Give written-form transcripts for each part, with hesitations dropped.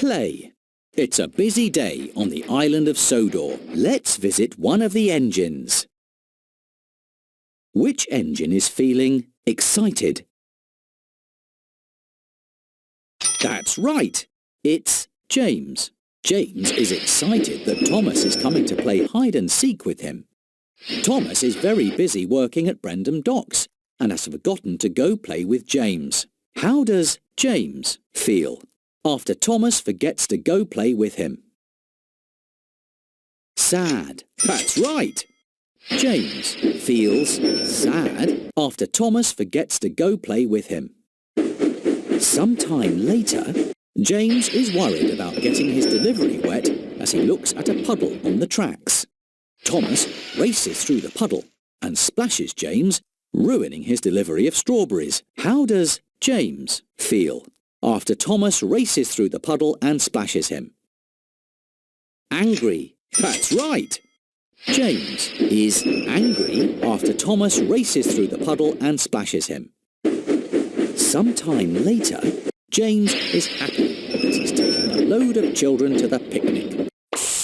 Play. It's a busy day on the island of Sodor. Let's visit one of the engines. Which engine is feeling excited? That's right. It's James. James is excited that Thomas is coming to play hide and seek with him. Thomas is very busy working at Brendam Docks and has forgotten to go play with James. How does James feel after Thomas forgets to go play with him? Sad. That's right. James feels sad after Thomas forgets to go play with him. Sometime later, James is worried about getting his delivery wet as he looks at a puddle on the tracks. Thomas races through the puddle and splashes James, ruining his delivery of strawberries. How does James feel after Thomas races through the puddle and splashes him? Angry. That's right. James is angry after Thomas races through the puddle and splashes him. Sometime later, James is happy that he's taking a load of children to the picnic.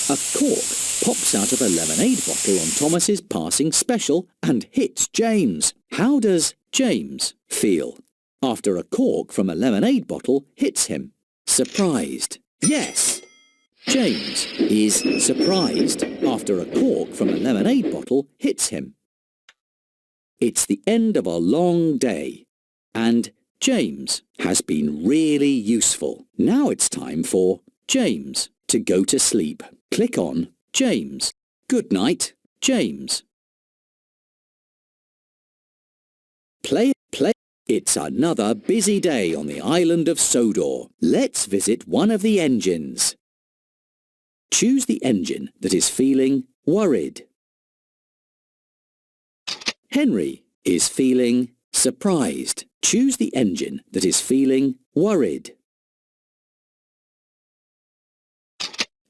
A cork pops out of a lemonade bottle on Thomas's passing special and hits James. How does James feel after a cork from a lemonade bottle hits him? Surprised. Yes! James is surprised after a cork from a lemonade bottle hits him. It's the end of a long day, and James has been really useful. Now it's time for James to go to sleep. Click on James. Good night, James. Play. It's another busy day on the island of Sodor. Let's visit one of the engines. Choose the engine that is feeling worried. Henry is feeling surprised. Choose the engine that is feeling worried.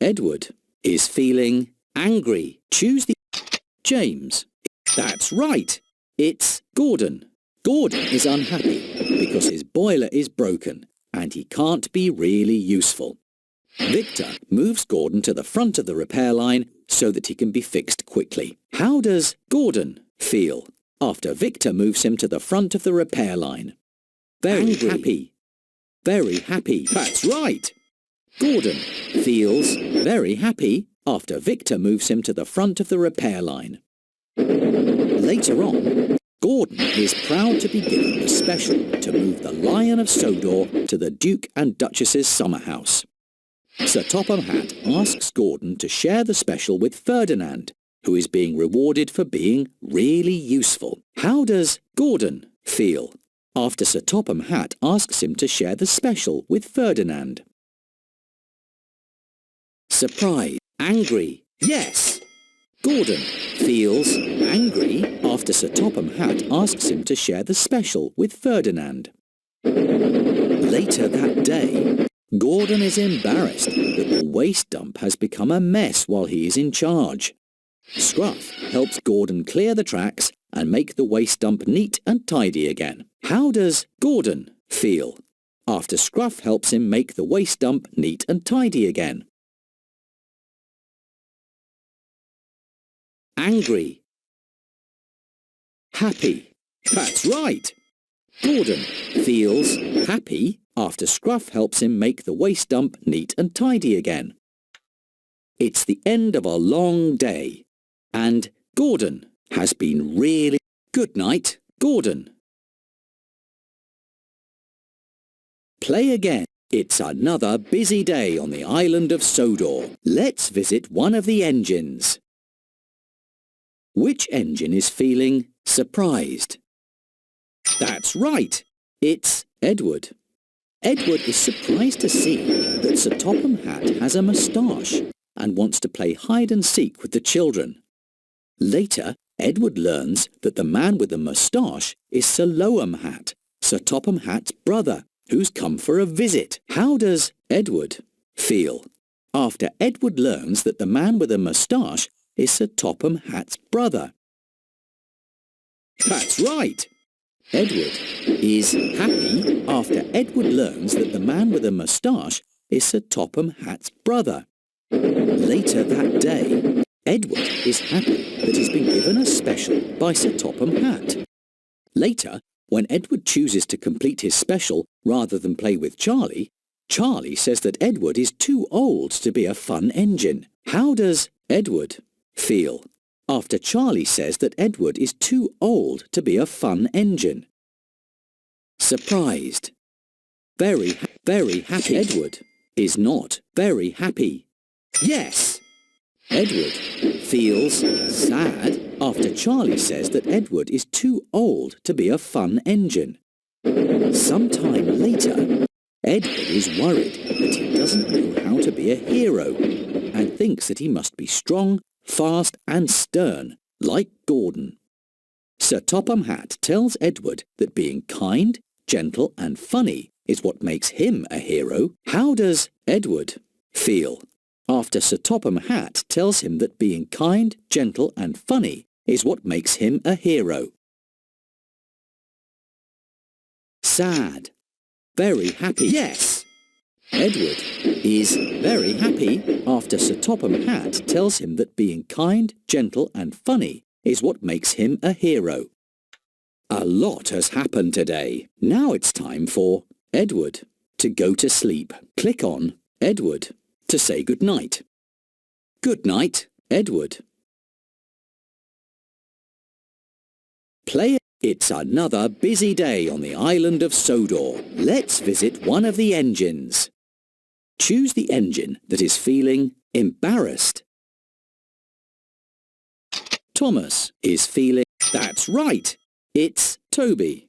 Edward is feeling angry. Choose the... James. That's right. It's Gordon. Gordon is unhappy because his boiler is broken and he can't be really useful. Victor moves Gordon to the front of the repair line so that he can be fixed quickly. How does Gordon feel after Victor moves him to the front of the repair line? Very happy. Very happy. That's right. Gordon feels very happy after Victor moves him to the front of the repair line. Later on, Gordon is proud to be given the special to move the Lion of Sodor to the Duke and Duchess's summer house. Sir Topham Hatt asks Gordon to share the special with Ferdinand, who is being rewarded for being really useful. How does Gordon feel after Sir Topham Hatt asks him to share the special with Ferdinand? Surprised. Angry. Yes! Gordon feels angry after Sir Topham Hatt asks him to share the special with Ferdinand. Later that day, Gordon is embarrassed that the waste dump has become a mess while he is in charge. Scruff helps Gordon clear the tracks and make the waste dump neat and tidy again. How does Gordon feel after Scruff helps him make the waste dump neat and tidy again? Angry. Happy. That's right. Gordon feels happy after Scruff helps him make the waste dump neat and tidy again. It's the end of a long day, and Gordon has been really... Good night, Gordon. Play again. It's another busy day on the island of Sodor. Let's visit one of the engines. Which engine is feeling surprised? That's right. It's Edward. Edward is surprised to see that Sir Topham Hatt has a moustache and wants to play hide and seek with the children. Later, Edward learns that the man with the moustache is Sir Loam Hatt, Sir Topham Hatt's brother, who's come for a visit. How does Edward feel after Edward learns that the man with the moustache is Sir Topham Hatt's brother? That's right. Edward is happy after Edward learns that the man with a moustache is Sir Topham Hatt's brother. Later that day, Edward is happy that he's been given a special by Sir Topham Hatt. Later, when Edward chooses to complete his special rather than play with Charlie, Charlie says that Edward is too old to be a fun engine. How does Edward feel after Charlie says that Edward is too old to be a fun engine? Surprised. Very happy. Edward is not very happy. Yes! Edward feels sad after Charlie says that Edward is too old to be a fun engine. Sometime later, Edward is worried that he doesn't know how to be a hero and thinks that he must be strong, fast and stern, like Gordon. Sir Topham Hatt tells Edward that being kind, gentle and funny is what makes him a hero. How does Edward feel after Sir Topham Hatt tells him that being kind, gentle and funny is what makes him a hero? Sad. Very happy. Yes! Edward is very happy after Sir Topham Hatt tells him that being kind, gentle and funny is what makes him a hero. A lot has happened today. Now it's time for Edward to go to sleep. Click on Edward to say good night. Good night, Edward. Play. It's another busy day on the island of Sodor. Let's visit one of the engines. Choose the engine that is feeling embarrassed. Thomas is feeling... That's right! It's Toby.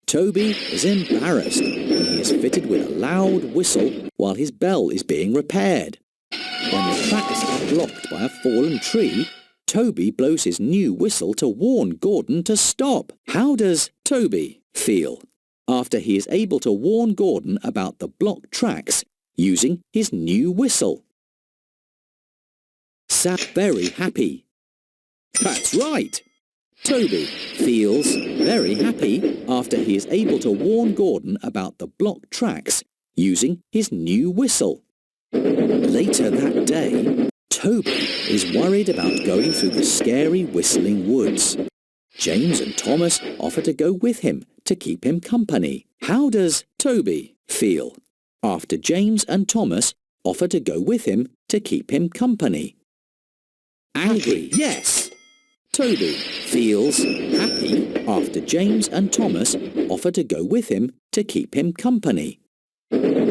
Toby is embarrassed and he is fitted with a loud whistle while his bell is being repaired. When the tracks are blocked by a fallen tree, Toby blows his new whistle to warn Gordon to stop. How does Toby feel after he is able to warn Gordon about the blocked tracks using his new whistle? Very happy. That's right! Toby feels very happy after he is able to warn Gordon about the blocked tracks using his new whistle. Later that day, Toby is worried about going through the scary whistling woods. James and Thomas offer to go with him to keep him company. How does Toby feel after James and Thomas offer to go with him to keep him company? Angry. Yes! Toby feels happy after James and Thomas offer to go with him to keep him company.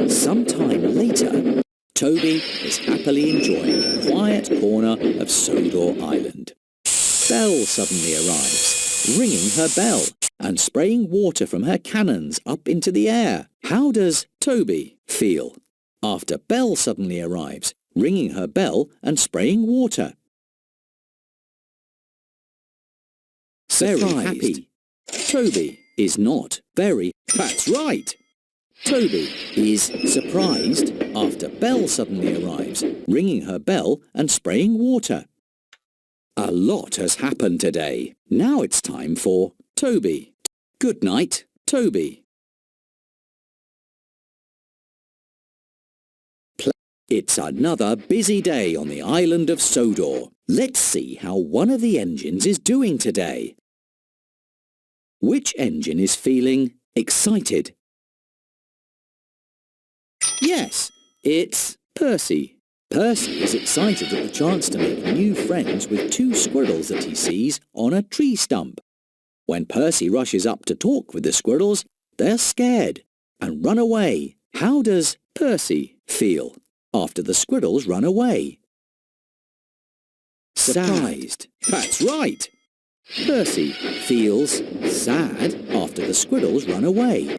Sometime later, Toby is happily enjoying a quiet corner of Sodor Island. Belle suddenly arrives, ringing her bell and spraying water from her cannons up into the air. How does Toby feel after Belle suddenly arrives, ringing her bell and spraying water? Very happy. Toby is not very... That's right! Toby is surprised after Belle suddenly arrives, ringing her bell and spraying water. A lot has happened today. Now it's time for Toby. Good night, Toby. It's another busy day on the island of Sodor. Let's see how one of the engines is doing today. Which engine is feeling excited? Yes, it's Percy. Percy is excited at the chance to make new friends with two squirrels that he sees on a tree stump. When Percy rushes up to talk with the squirrels, they're scared and run away. How does Percy feel after the squirrels run away? Surprised. That's right! Percy feels sad after the squirrels run away.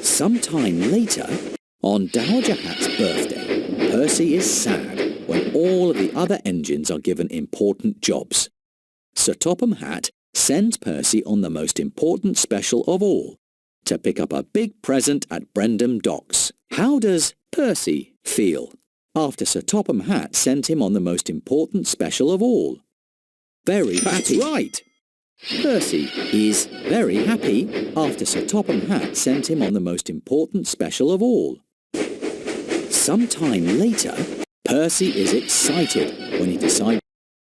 Sometime later, on Dowager Hat's birthday, Percy is sad when all of the other engines are given important jobs. Sir Topham Hatt sends Percy on the most important special of all, to pick up a big present at Brendam Docks. How does Percy feel after Sir Topham Hatt sent him on the most important special of all? Very happy. That's right! Percy is very happy after Sir Topham Hatt sent him on the most important special of all. Sometime later, Percy is excited when he decides